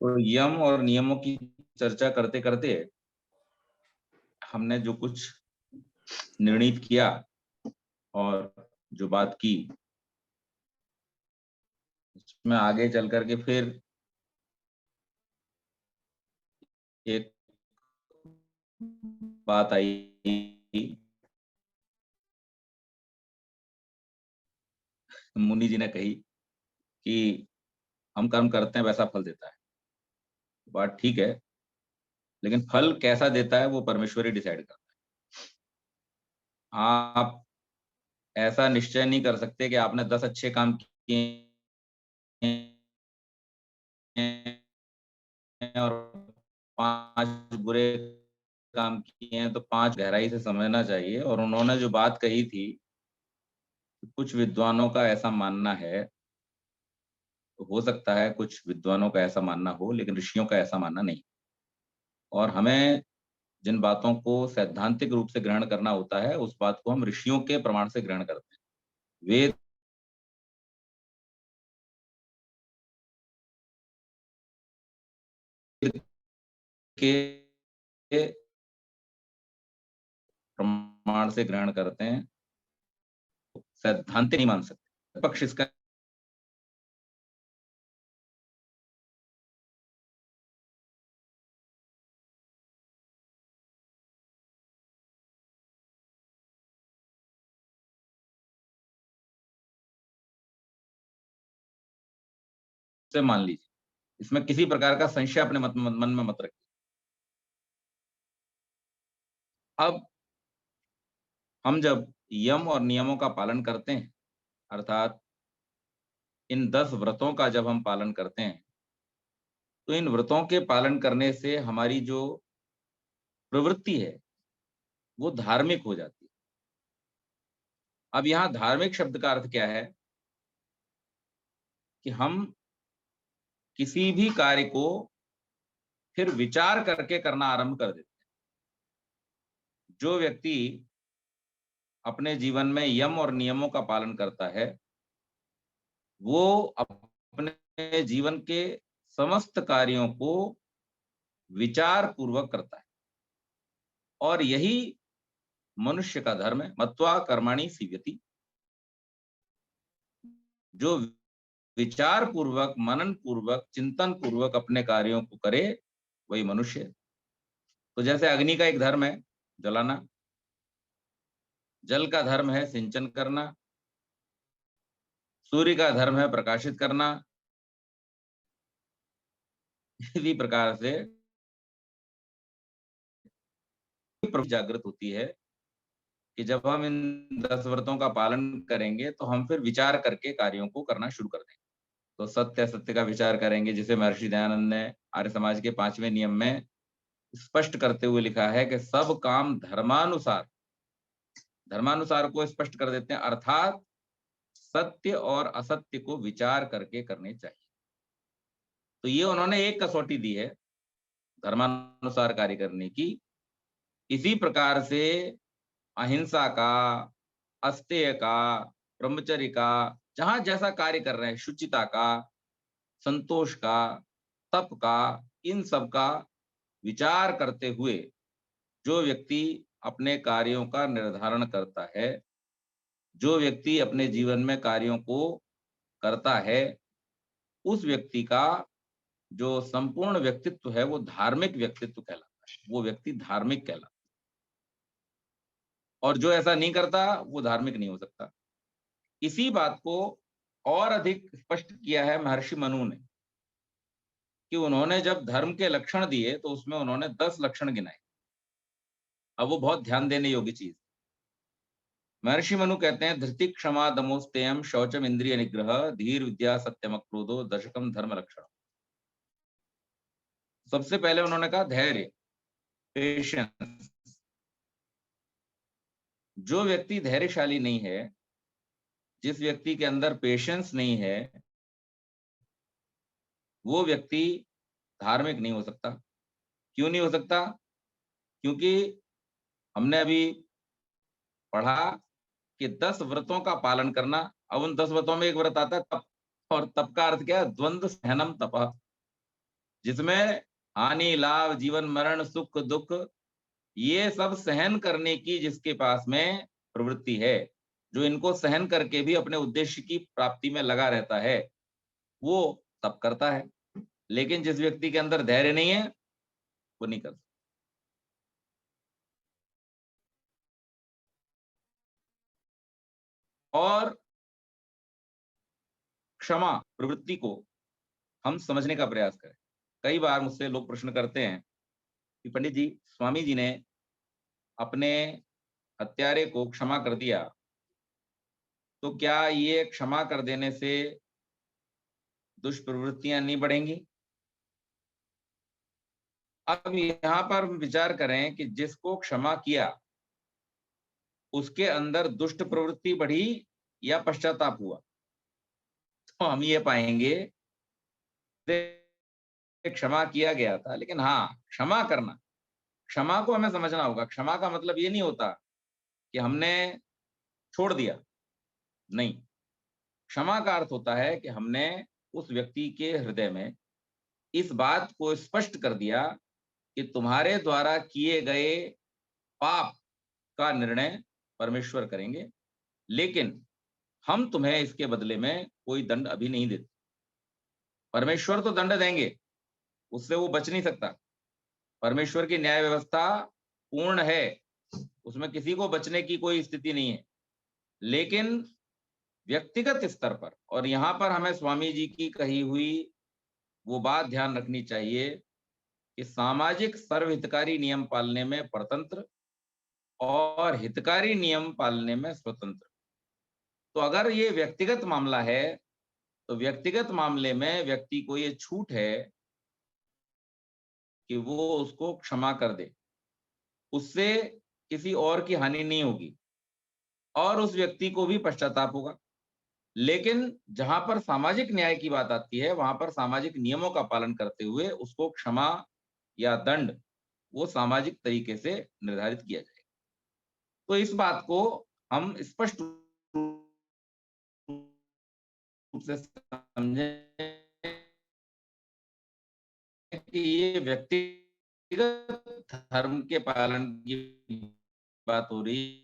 तो यम और नियमों की चर्चा करते करते हमने जो कुछ निर्णित किया और जो बात की, उसमें आगे चल करके फिर एक बात आई। मुनि जी ने कही कि हम कर्म करते हैं वैसा फल देता है। बात ठीक है, लेकिन फल कैसा देता है वो परमेश्वर ही डिसाइड करता है। आप ऐसा निश्चय नहीं कर सकते कि आपने 10 अच्छे काम किए हैं और 5 बुरे काम किए हैं, तो 5 गहराई से समझना चाहिए। और उन्होंने जो बात कही थी, कुछ विद्वानों का ऐसा मानना है, तो हो सकता है कुछ विद्वानों का ऐसा मानना हो, लेकिन ऋषियों का ऐसा मानना नहीं। और हमें जिन बातों को सैद्धांतिक रूप से ग्रहण करना होता है, उस बात को हम ऋषियों के प्रमाण से ग्रहण करते हैं। वेद के प्रमाण से ग्रहण करते हैं, सैद्धांतिक नहीं मान सकते। पक्ष इसका से मान लीजिए, इसमें किसी प्रकार का संशय अपने मन में मत रखिए। अब हम जब यम और नियमों का पालन करते हैं, अर्थात इन 10 व्रतों का जब हम पालन करते हैं, तो इन व्रतों के पालन करने से हमारी जो प्रवृत्ति है, वो धार्मिक हो जाती है। अब यहाँ धार्मिक शब्द का अर्थ क्या है कि हम किसी भी कार्य को फिर विचार करके करना आरंभ कर देते हैं। जो व्यक्ति अपने जीवन में यम और नियमों का पालन करता है, वो अपने जीवन के समस्त कार्यों को विचार पूर्वक करता है। और यही मनुष्य का धर्म है। मत्वा कर्माणि सीव्यति। जो विचार पूर्वक, मनन पूर्वक, चिंतन पूर्वक अपने कार्यों को करे, वही मनुष्य है। तो जैसे अग्नि का एक धर्म है जलाना, जल का धर्म है सिंचन करना, सूर्य का धर्म है प्रकाशित करना। इसी प्रकार से जागृत होती है कि जब हम इन 10 व्रतों का पालन करेंगे, तो हम फिर विचार करके कार्यों को करना शुरू कर देंगे। तो सत्य असत्य का विचार करेंगे, जिसे महर्षि दयानंद ने आर्य समाज के 5वें नियम में स्पष्ट करते हुए लिखा है कि सब काम धर्मानुसार, धर्मानुसार को स्पष्ट कर देते हैं, अर्थात सत्य और असत्य को विचार करके करने चाहिए। तो ये उन्होंने एक कसौटी दी है धर्मानुसार कार्य करने की। इसी प्रकार से अहिंसा का, अस्तेय का, ब्रह्मचर्य का, जहां जैसा कार्य कर रहे हैं, शुचिता का, संतोष का, तप का, इन सब का विचार करते हुए जो व्यक्ति अपने कार्यों का निर्धारण करता है, जो व्यक्ति अपने जीवन में कार्यों को करता है, उस व्यक्ति का जो संपूर्ण व्यक्तित्व है, वो धार्मिक व्यक्तित्व कहलाता है। वो व्यक्ति धार्मिक कहलाता है। और जो ऐसा नहीं करता, वो धार्मिक नहीं हो सकता। इसी बात को और अधिक स्पष्ट किया है महर्षि मनु ने, कि उन्होंने जब धर्म के लक्षण दिए, तो उसमें उन्होंने 10 लक्षण गिनाए। अब वो बहुत ध्यान देने योग्य चीज। महर्षि मनु कहते हैं, धृति क्षमा दमोस्तेयम शौचम इंद्रिय निग्रह धीर विद्या सत्यम क्रोधो दशकम धर्म लक्षण। सबसे पहले उन्होंने कहा धैर्य, पेशेंस। जो व्यक्ति धैर्यशाली नहीं है, जिस व्यक्ति के अंदर पेशेंस नहीं है, वो व्यक्ति धार्मिक नहीं हो सकता। क्यों नहीं हो सकता? क्योंकि हमने अभी पढ़ा कि 10 व्रतों का पालन करना। अब उन 10 व्रतों में एक व्रत आता है तप, और तप का अर्थ क्या है? द्वंद्व सहनम तप। जिसमें हानि लाभ जीवन मरण सुख दुख ये सब सहन करने की जिसके पास में प्रवृत्ति है, जो इनको सहन करके भी अपने उद्देश्य की प्राप्ति में लगा रहता है, वो तब करता है। लेकिन जिस व्यक्ति के अंदर धैर्य नहीं है, वो नहीं कर सकता। और क्षमा प्रवृत्ति को हम समझने का प्रयास करें। कई बार मुझसे लोग प्रश्न करते हैं कि पंडित जी, स्वामी जी ने अपने हत्यारे को क्षमा कर दिया, तो क्या ये क्षमा कर देने से दुष्प्रवृत्तियां नहीं बढ़ेंगी? अब यहाँ पर हम विचार करें कि जिसको क्षमा किया, उसके अंदर दुष्ट प्रवृत्ति बढ़ी या पश्चाताप हुआ? तो हम ये पाएंगे कि क्षमा किया गया था, लेकिन हाँ, क्षमा करना, क्षमा को हमें समझना होगा। क्षमा का मतलब ये नहीं होता कि हमने छोड़ दिया, नहीं। क्षमा का अर्थ होता है कि हमने उस व्यक्ति के हृदय में इस बात को स्पष्ट कर दिया कि तुम्हारे द्वारा किए गए पाप का निर्णय परमेश्वर करेंगे, लेकिन हम तुम्हें इसके बदले में कोई दंड अभी नहीं देते। परमेश्वर तो दंड देंगे, उससे वो बच नहीं सकता। परमेश्वर की न्याय व्यवस्था पूर्ण है, उसमें किसी को बचने की कोई स्थिति नहीं है। लेकिन व्यक्तिगत स्तर पर, और यहाँ पर हमें स्वामी जी की कही हुई वो बात ध्यान रखनी चाहिए कि सामाजिक सर्वहितकारी नियम पालने में परतंत्र और हितकारी नियम पालने में स्वतंत्र। तो अगर ये व्यक्तिगत मामला है, तो व्यक्तिगत मामले में व्यक्ति को ये छूट है कि वो उसको क्षमा कर दे। उससे किसी और की हानि नहीं होगी और उस व्यक्ति को भी पश्चाताप होगा। लेकिन जहां पर सामाजिक न्याय की बात आती है, वहां पर सामाजिक नियमों का पालन करते हुए उसको क्षमा या दंड वो सामाजिक तरीके से निर्धारित किया जाए। तो इस बात को हम स्पष्ट रूप से समझें कि ये व्यक्तिगत धर्म के पालन की बात हो रही है।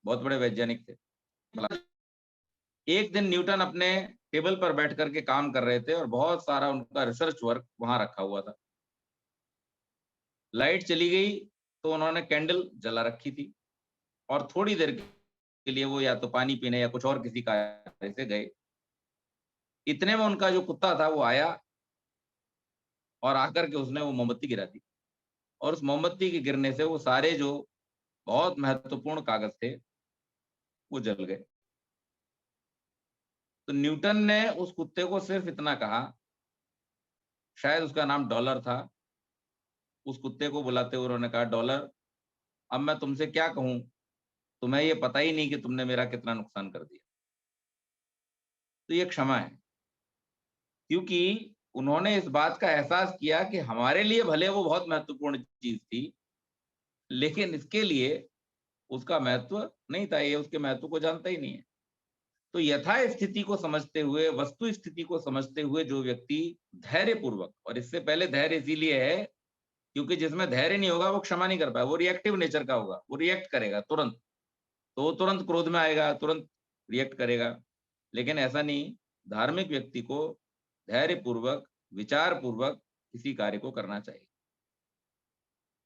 बहुत बड़े वैज्ञानिक थे। एक दिन न्यूटन अपने टेबल पर बैठ करके काम कर रहे थे और बहुत सारा उनका रिसर्च वर्क वहां रखा हुआ था। लाइट चली गई तो उन्होंने कैंडल जला रखी थी और थोड़ी देर के लिए वो या तो पानी पीने या कुछ और किसी कार्य से गए। इतने में उनका जो कुत्ता था वो आया और आकर के उसने वो मोमबत्ती गिरा दी और उस मोमबत्ती के गिरने से वो सारे जो बहुत महत्वपूर्ण कागज थे वो जल गए। तो न्यूटन ने उस कुत्ते को सिर्फ इतना कहा, शायद उसका नाम डॉलर था। उस कुत्ते को बुलाते हुए उन्होंने कहा, डॉलर, अब मैं तुमसे क्या कहूं, तुम्हें ये पता ही नहीं कि तुमने मेरा कितना नुकसान कर दिया। तो ये क्षमा है, क्योंकि उन्होंने इस बात का एहसास किया कि हमारे लिए भले वो बहुत महत्वपूर्ण चीज थी, लेकिन इसके लिए उसका महत्व नहीं था, ये उसके महत्व को जानता ही नहीं है। तो यथा स्थिति को समझते हुए, वस्तु स्थिति को समझते हुए जो व्यक्ति धैर्य पूर्वक, और इससे पहले धैर्य इसीलिए है क्योंकि जिसमें धैर्य नहीं होगा वो क्षमा नहीं कर पाएगा, वो रिएक्टिव नेचर का होगा, वो रिएक्ट करेगा तुरंत। तो वो तुरंत क्रोध में आएगा, तुरंत रिएक्ट करेगा। लेकिन ऐसा नहीं, धार्मिक व्यक्ति को धैर्य पूर्वक, विचार पूर्वक किसी कार्य को करना चाहिए।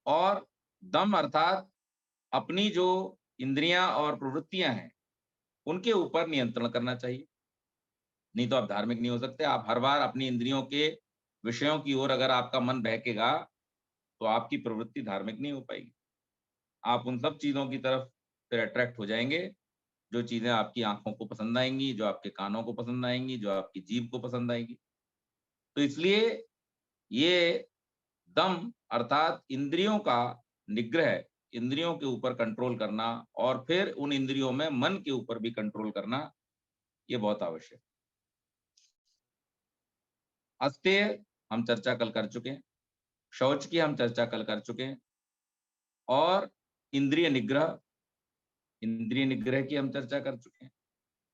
और दम अर्थात अपनी जो इंद्रियां और प्रवृत्तियां हैं, उनके ऊपर नियंत्रण करना चाहिए। नहीं तो आप धार्मिक नहीं हो सकते। आप हर बार अपनी इंद्रियों के विषयों की ओर अगर आपका मन बहकेगा, तो आपकी प्रवृत्ति धार्मिक नहीं हो पाएगी। आप उन सब चीज़ों की तरफ फिर अट्रैक्ट हो जाएँगे, जो चीज़ें आपकी आँखों को पसंद आएँगी, जो आपके कानों को पसंद आएँगी, जो आपकी जीभ को पसंद आएँगी। तो इसलिए ये दम अर्थात इंद्रियों का निग्रह, इंद्रियों के ऊपर कंट्रोल करना और फिर उन इंद्रियों में मन के ऊपर भी कंट्रोल करना, ये बहुत आवश्यक है। अस्तेय हम चर्चा कल कर चुके हैं, शौच की हम चर्चा कल कर चुके हैं और इंद्रिय निग्रह इंद्रिय निग्रह की हम चर्चा कर चुके हैं।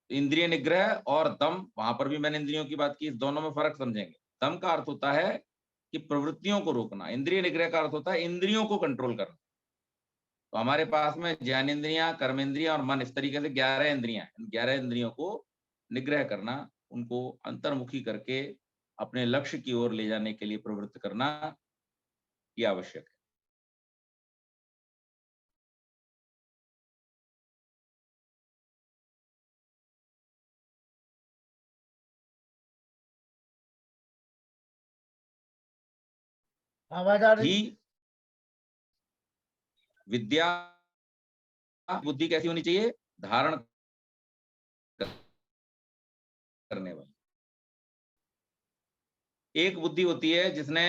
इंद्रिय निग्रह और दम, वहां पर भी मैंने इंद्रियों की बात की, इस दोनों में फर्क समझेंगे। दम का अर्थ होता है कि प्रवृत्तियों को रोकना, इंद्रिय निग्रह का अर्थ होता है इंद्रियों को कंट्रोल करना। तो हमारे पास में ज्ञानेंद्रियां, कर्मेंद्रियां और मन, इस तरीके से 11 इंद्रियां, इन 11 इंद्रियों को निग्रह करना, उनको अंतर्मुखी करके अपने लक्ष्य की ओर ले जाने के लिए प्रवृत्त करना, ये आवश्यक है। आवाज आ रही? ही विद्या बुद्धि कैसी होनी चाहिए? धारण करने वाली। एक बुद्धि होती है जिसने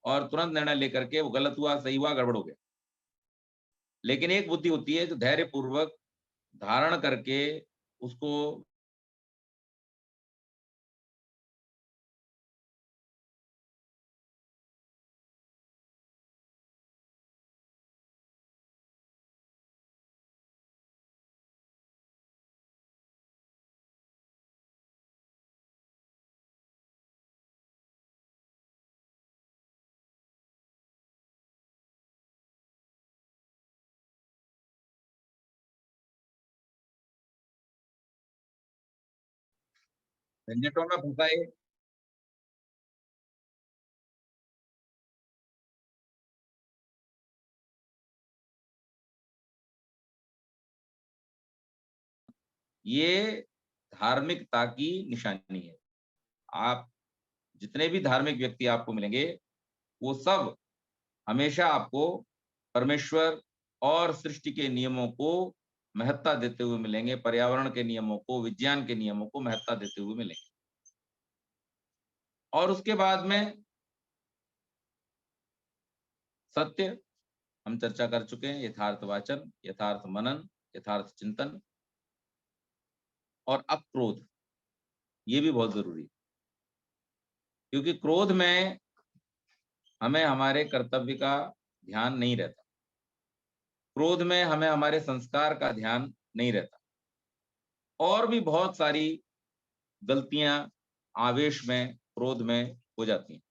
और तुरंत निर्णय लेकर के वो गलत हुआ, सही हुआ, गड़बड़ हो गया। लेकिन एक बुद्धि होती है जो धैर्य पूर्वक धारण करके उसको झंझटों में फंसाए, ये धार्मिकता की निशानी है। आप जितने भी धार्मिक व्यक्ति आपको मिलेंगे, वो सब हमेशा आपको परमेश्वर और सृष्टि के नियमों को महत्ता देते हुए मिलेंगे, पर्यावरण के नियमों को, विज्ञान के नियमों को महत्ता देते हुए मिलेंगे। और उसके बाद में सत्य हम चर्चा कर चुके हैं, यथार्थ वाचन, यथार्थ मनन, यथार्थ चिंतन और अक्रोध, ये भी बहुत जरूरी है। क्योंकि क्रोध में हमें हमारे कर्तव्य का ध्यान नहीं रहता, क्रोध में हमें हमारे संस्कार का ध्यान नहीं रहता, और भी बहुत सारी गलतियां आवेश में, क्रोध में हो जाती हैं।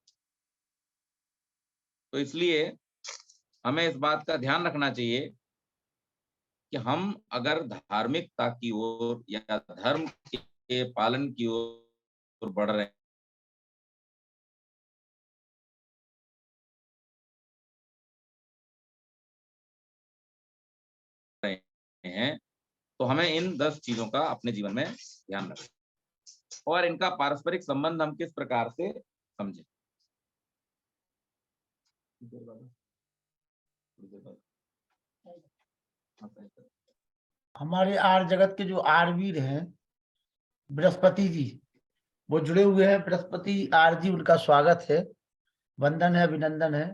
तो इसलिए हमें इस बात का ध्यान रखना चाहिए कि हम अगर धार्मिकता की ओर या धर्म के पालन की ओर बढ़ रहे हैं, तो हमें इन 10 चीजों का अपने जीवन में ध्यान रखें और इनका पारस्परिक संबंध हम किस प्रकार से समझें। हमारे आर जगत के जो आरवीर हैं बृहस्पति जी, वो जुड़े हुए हैं। बृहस्पति आर जी, उनका स्वागत है, वंदन है, अभिनंदन है।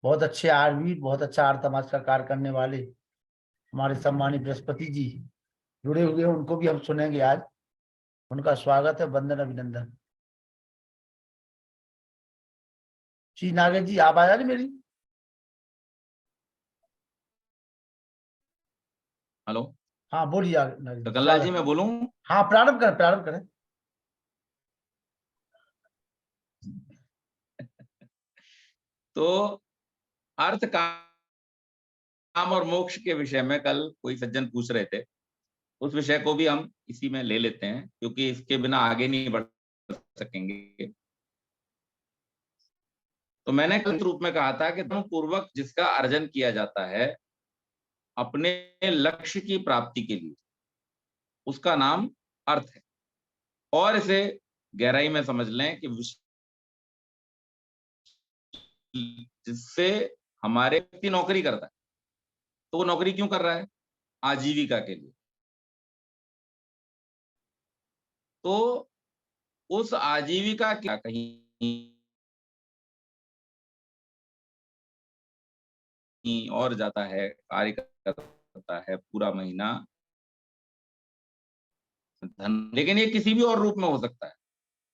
बहुत अच्छे आरवीर, बहुत अच्छा आर समाज का कार्य करने वाले हमारे सम्मानित बृहस्पति जी जुड़े हुए हैं, उनको भी हम सुनेंगे आज। उनका स्वागत है, वंदन अभिनंदन। जी नागेश जी, आप आ जा रही मेरी? हेलो, हाँ बोलिए नागेश जी, गगनलाल जी, स्वागत। मैं बोलूं? हाँ प्रारंभ करें, प्रारंभ करें। तो अर्थ, काम और मोक्ष के विषय में कल कोई सज्जन पूछ रहे थे, उस विषय को भी हम इसी में ले लेते हैं, क्योंकि इसके बिना आगे नहीं बढ़ सकेंगे। तो मैंने कल रूप में कहा था कि धर्म पूर्वक जिसका अर्जन किया जाता है अपने लक्ष्य की प्राप्ति के लिए, उसका नाम अर्थ है। और इसे गहराई में समझ लें कि जिससे हमारे व्यक्ति नौकरी करता है, तो वो नौकरी क्यों कर रहा है? आजीविका के लिए। तो उस आजीविका क्या कहीं और जाता है, कार्य करता है पूरा महीना धन, लेकिन ये किसी भी और रूप में हो सकता है।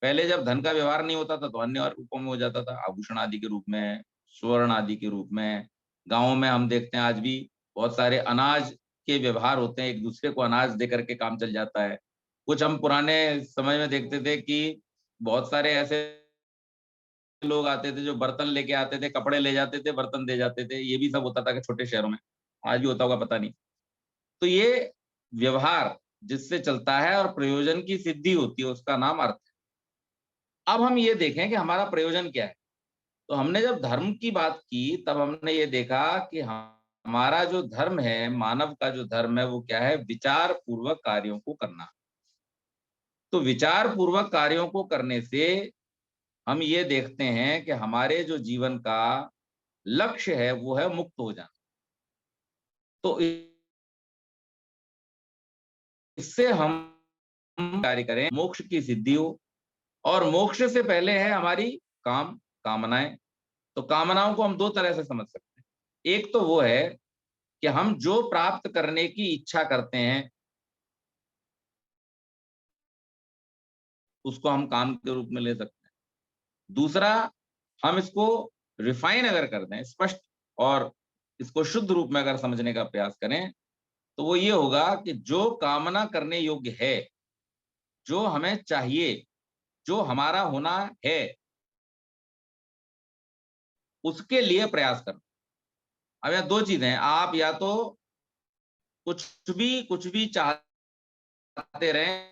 पहले जब धन का व्यवहार नहीं होता था तो अन्य और रूपों में हो जाता था, आभूषण आदि के रूप में, स्वर्ण आदि के रूप में। गांवों में हम देखते हैं आज भी बहुत सारे अनाज के व्यवहार होते हैं, एक दूसरे को अनाज दे करके काम चल जाता है। कुछ हम पुराने समय में देखते थे कि बहुत सारे ऐसे लोग आते थे जो बर्तन लेके आते थे, कपड़े ले जाते थे, बर्तन दे जाते थे। ये भी सब होता था कि छोटे शहरों में, आज भी होता होगा पता नहीं। तो ये व्यवहार जिससे चलता है और प्रयोजन की सिद्धि होती है, उसका नाम अर्थ है। अब हम ये देखें कि हमारा प्रयोजन क्या है? तो हमने जब धर्म की बात की, तब हमने ये देखा कि हमारा जो धर्म है, मानव का जो धर्म है, वो क्या है? विचार पूर्वक कार्यों को करना। तो विचार पूर्वक कार्यों को करने से हम ये देखते हैं कि हमारे जो जीवन का लक्ष्य है, वो है मुक्त हो जाना। तो इससे हम कार्य करें, मोक्ष की सिद्धि हो, और मोक्ष से पहले है हमारी कामनाएं। तो कामनाओं को हम दो तरह से समझ सकते हैं। एक तो वो है कि हम जो प्राप्त करने की इच्छा करते हैं, उसको हम काम के रूप में ले सकते हैं। दूसरा, हम इसको रिफाइन अगर कर दें, स्पष्ट और इसको शुद्ध रूप में अगर समझने का प्रयास करें, तो वो ये होगा कि जो कामना करने योग्य है, जो हमें चाहिए, जो हमारा होना है, उसके लिए प्रयास करना। अब यहाँ दो चीजें हैं, आप या तो कुछ भी चाहते रहें,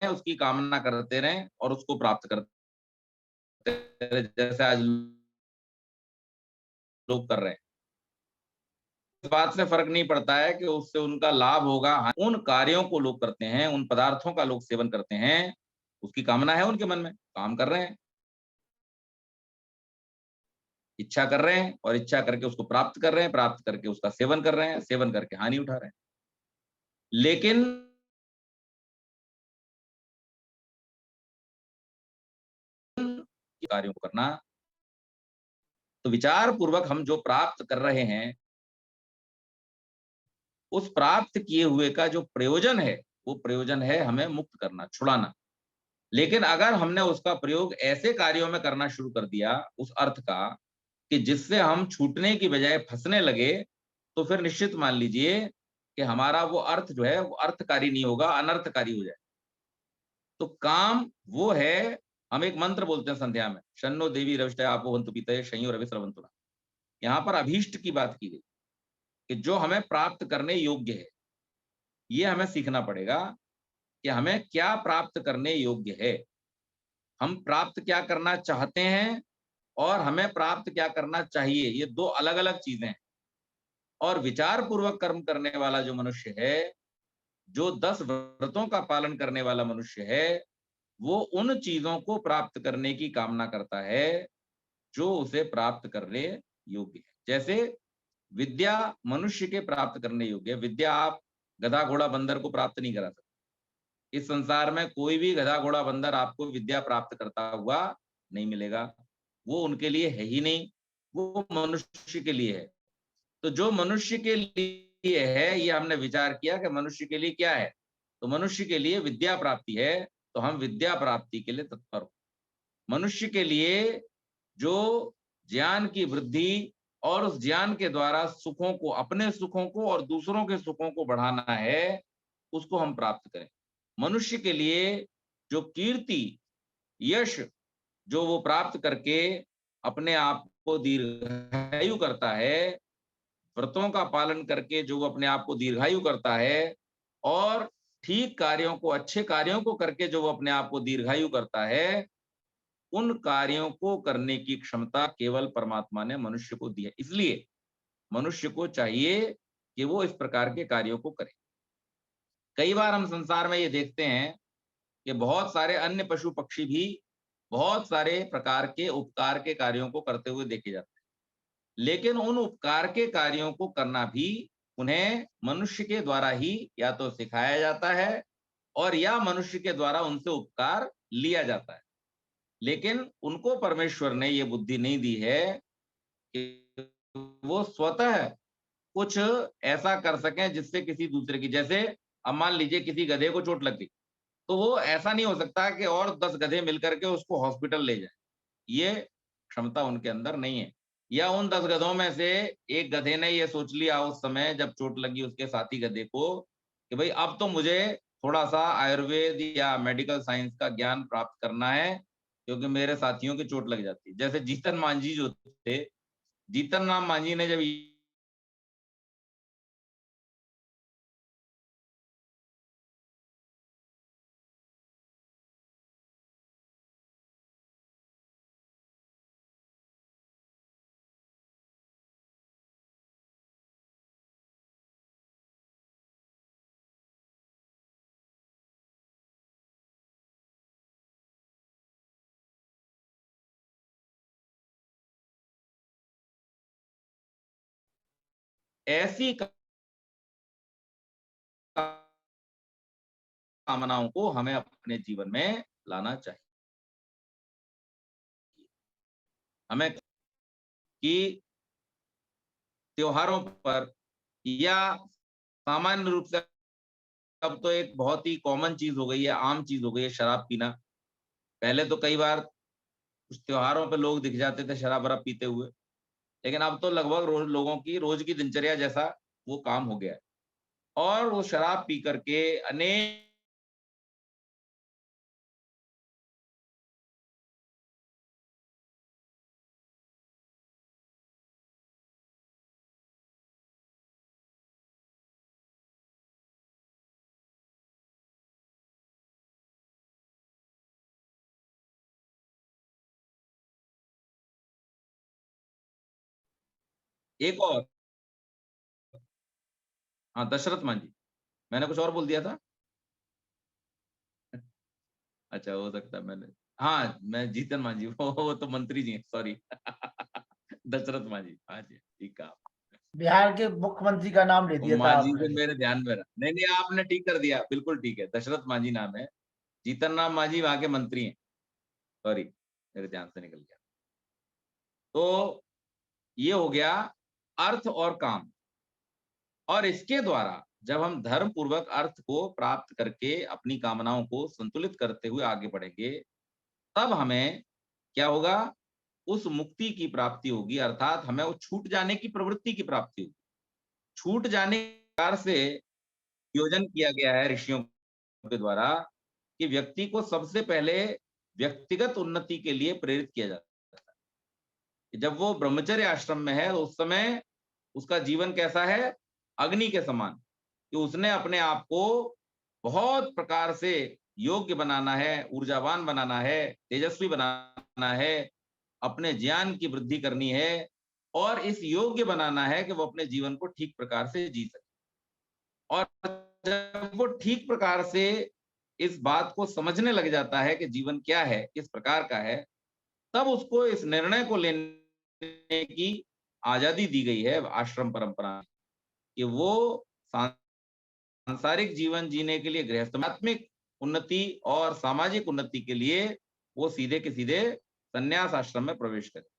उसकी कामना करते रहें और उसको प्राप्त करते रहें, जैसे आज लोग कर रहे हैं। इस बात से फर्क नहीं पड़ता है कि उससे उनका लाभ होगा। उन कार्यों को लोग करते हैं, उन पदार्थों का लोग सेवन करते हैं, उसकी कामना है उनके मन में, काम कर रहे हैं, इच्छा कर रहे हैं और इच्छा करके उसको प्राप्त कर रहे हैं, प्राप्त करके उसका सेवन कर रहे हैं, सेवन करके हानि उठा रहे हैं। लेकिन कार्यों को करना, तो विचार पूर्वक हम जो प्राप्त कर रहे हैं, उस प्राप्त किए हुए का जो प्रयोजन है, वो प्रयोजन है हमें मुक्त करना, छुड़ाना। लेकिन अगर हमने उसका प्रयोग ऐसे कार्यों में करना शुरू कर दिया उस अर्थ का, कि जिससे हम छूटने की बजाय फंसने लगे, तो फिर निश्चित मान लीजिए कि हमारा वो अर्थ जो है वो अर्थकारी नहीं होगा, अनर्थकारी हो जाए। तो काम वो है, हम एक मंत्र बोलते हैं संध्या में, शन्नो देवी रविष्टय आपो हन्तु पीतये शंयो रवि स्रवन्तु नः। यहाँ पर अभीष्ट की बात की गई कि जो हमें प्राप्त करने योग्य है, ये हमें सीखना पड़ेगा कि हमें क्या प्राप्त करने योग्य है, हम प्राप्त क्या करना चाहते हैं और हमें प्राप्त क्या करना चाहिए, ये दो अलग अलग चीजें हैं। और विचार पूर्वक कर्म करने वाला जो मनुष्य है, जो 10 व्रतों का पालन करने वाला मनुष्य है, वो उन चीजों को प्राप्त करने की कामना करता है जो उसे प्राप्त करने योग्य है। जैसे विद्या मनुष्य के प्राप्त करने योग्य है। विद्या आप गधा घोड़ा बंदर को प्राप्त नहीं करा सकते। इस संसार में कोई भी गधा घोड़ा बंदर आपको विद्या प्राप्त करता हुआ नहीं मिलेगा, वो उनके लिए है ही नहीं, वो मनुष्य के लिए है। तो जो मनुष्य के लिए है, ये हमने विचार किया कि मनुष्य के लिए क्या है, तो मनुष्य के लिए विद्या प्राप्ति है, तो हम विद्या प्राप्ति के लिए तत्पर हो। मनुष्य के लिए जो ज्ञान की वृद्धि और उस ज्ञान के द्वारा सुखों को, अपने सुखों को और दूसरों के सुखों को बढ़ाना है, उसको हम प्राप्त करें। मनुष्य के लिए जो कीर्ति, यश, जो वो प्राप्त करके अपने आप को दीर्घायु करता है, व्रतों का पालन करके जो वो अपने आप को दीर्घायु करता है, और ठीक कार्यों को, अच्छे कार्यों को करके जो वो अपने आप को दीर्घायु करता है, उन कार्यों को करने की क्षमता केवल परमात्मा ने मनुष्य को दी है। इसलिए मनुष्य को चाहिए कि वो इस प्रकार के कार्यों को करे। कई बार हम संसार में ये देखते हैं कि बहुत सारे अन्य पशु पक्षी भी बहुत सारे प्रकार के उपकार के कार्यों को करते हुए देखे जाते हैं, लेकिन उन उपकार के कार्यों को करना भी उन्हें मनुष्य के द्वारा ही या तो सिखाया जाता है, और या मनुष्य के द्वारा उनसे उपकार लिया जाता है। लेकिन उनको परमेश्वर ने ये बुद्धि नहीं दी है कि वो स्वतः कुछ ऐसा कर सकें जिससे किसी दूसरे की, जैसे अब मान लीजिए किसी गधे को चोट लग गई, तो वो ऐसा नहीं हो सकता कि और 10 गधे मिलकर के उसको हॉस्पिटल ले जाएं। ये क्षमता उनके अंदर नहीं है। या उन 10 गधों में से एक गधे ने ये सोच लिया उस समय जब चोट लगी उसके साथी गधे को कि भाई अब तो मुझे थोड़ा-सा आयुर्वेद या मेडिकल साइंस का ज्ञान प्राप्त करना है, क्योंकि मेरे साथियों की चोट लग जाती है। जैसे जीतन मांझी जो थे, जीतन राम मांझी ने जब ऐसी कामनाओं को हमें अपने जीवन में लाना चाहिए। हमें कि त्योहारों पर या सामान्य रूप से अब तो एक बहुत ही कॉमन चीज़ हो गई है, आम चीज़ हो गई है शराब पीना। पहले तो कई बार कुछ त्योहारों पे लोग दिख जाते थे शराब-वराब पीते हुए, लेकिन अब तो लगभग रोज़ लोगों की रोज़ की दिनचर्या जैसा वो काम हो गया है। और वो शराब पी कर के अनेक एक और हाँ, दशरथ मांझी। मैंने कुछ और बोल दिया था? अच्छा हो सकता है मैंने हाँ, मैं जीतन मांझी वो तो मंत्री जी हैं, सॉरी दशरथ मांझी। हाँ जी, ठीक कहा। बिहार के मुख्यमंत्री का नाम ले वो दिया था मांझी आपने। से मेरे ध्यान में रहा। नहीं, नहीं आपने ठीक कर दिया, बिल्कुल ठीक है, दशरथ मांझी नाम है। जीतन राम मांझी वहाँ के मंत्री हैं, सॉरी मेरे ध्यान से निकल गया। तो ये हो गया अर्थ और काम और इसके द्वारा जब हम धर्म पूर्वक अर्थ को प्राप्त करके अपनी कामनाओं को संतुलित करते हुए आगे बढ़ेंगे, तब हमें क्या होगा? उस मुक्ति की प्राप्ति होगी अर्थात हमें वो छूट जाने की प्रवृत्ति की प्राप्ति होगी। छूट जाने के प्रकार से योजन किया गया है ऋषियों के द्वारा कि व्यक्ति को सबसे पहले व्यक्तिगत उन्नति के लिए प्रेरित किया जाता है। कि जब वो ब्रह्मचर्य आश्रम में है, तो उस समय उसका जीवन कैसा है? अग्नि के समान, कि उसने अपने आप को बहुत प्रकार से योग्य बनाना है, ऊर्जावान बनाना है, तेजस्वी बनाना है, अपने ज्ञान की वृद्धि करनी है और इस योग्य बनाना है कि वो अपने जीवन को ठीक प्रकार से जी सके। और जब वो ठीक प्रकार से इस बात को समझने लग जाता है कि जीवन क्या है, किस प्रकार का है, तब उसको इस निर्णय को लेने की आज़ादी दी गई है आश्रम परंपरा में, कि वो सांसारिक जीवन जीने के लिए गृहस्थात्मिक उन्नति और सामाजिक उन्नति के लिए वो सीधे के सीधे संन्यास आश्रम में प्रवेश करे।